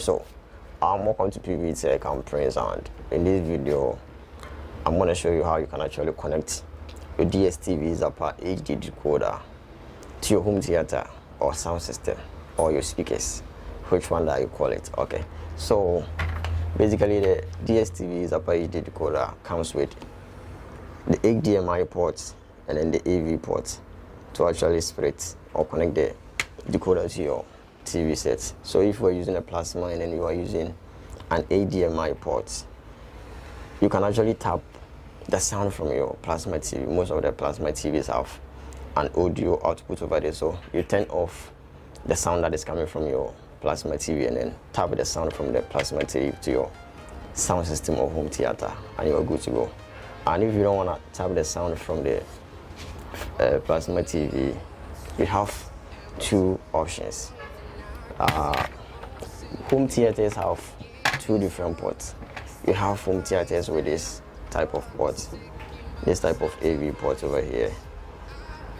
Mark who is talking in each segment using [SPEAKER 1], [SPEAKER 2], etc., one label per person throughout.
[SPEAKER 1] Alright, so welcome to Pbteck. I'm Prince, and in this video I'm going to show you how you can actually connect your Dstv Zapper HD decoder to your home theater or sound system or your speakers, which one that you call it. Okay, so basically the Dstv Zapper HD decoder comes with the HDMI port and then the AV port to actually split or connect the decoder to your TV sets. So if we're using a plasma and then you are using an HDMI port, you can actually tap the sound from your plasma TV. Most of the plasma TVs have an audio output over there, so you turn off the sound that is coming from your plasma TV and then tap the sound from the plasma TV to your sound system or home theater, and you're good to go. And if you don't want to tap the sound from the plasma TV, you have two options. Home theaters have two different ports. You have home theaters with this type of port, this type of AV port over here.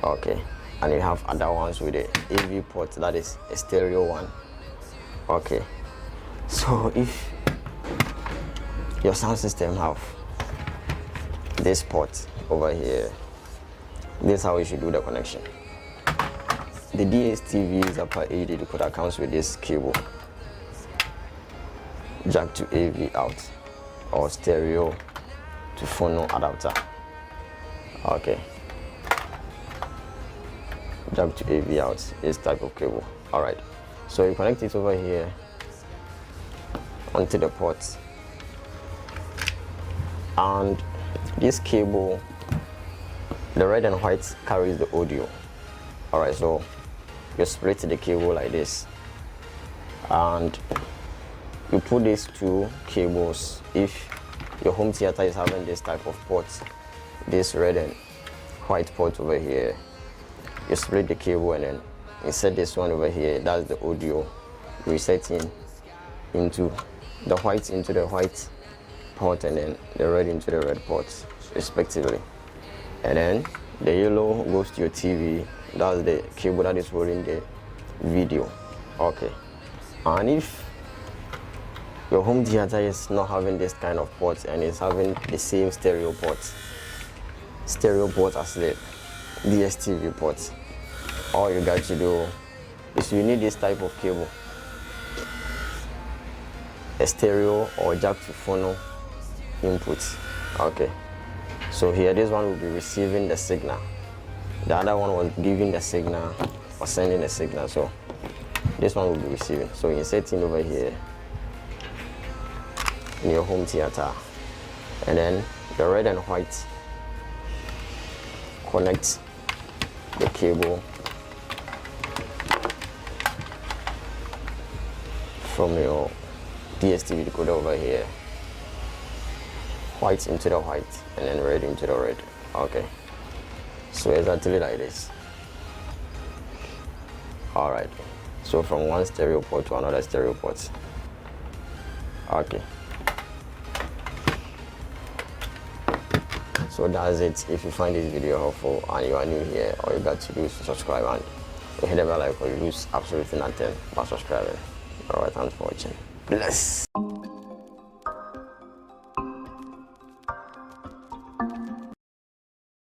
[SPEAKER 1] Okay, and you have other ones with the AV port that is a stereo one. Okay, so if your sound system have this port over here, this is how you should do the connection. The Dstv Zapper HD decoder comes with this cable, jack to AV out or stereo to phono adapter. Okay, jack to AV out, this type of cable. All right, so you connect it over here onto the port, and this cable, the red and white, carries the audio. All right, so you split the cable like this, and you put these two cables. If your home theater is having this type of port, this red and white port over here, you split the cable and then insert this one over here. That's the audio resetting into the white port and then the red into the red port respectively, and then the yellow goes to your TV. That's the cable that is holding the video. Okay, and if your home theater is not having this kind of port and is having the same stereo port as the DSTV port, all you got to do is you need this type of cable, a stereo or jack to phono input. Okay, so here this one will be receiving the signal, the other one was giving the signal or sending the signal, so this one will be receiving. So insert it over here in your home theater, and then the red and white connect the cable from your DSTV decoder over here, white into the white and then red into the red. Okay, so exactly like this. All right, so from one stereo port to another stereo port. Okay, so that's it. If you find this video helpful and you are new here, all you got to do is to subscribe and hit the bell icon. You lose absolutely nothing by subscribing. All right, thanks for watching. Bless.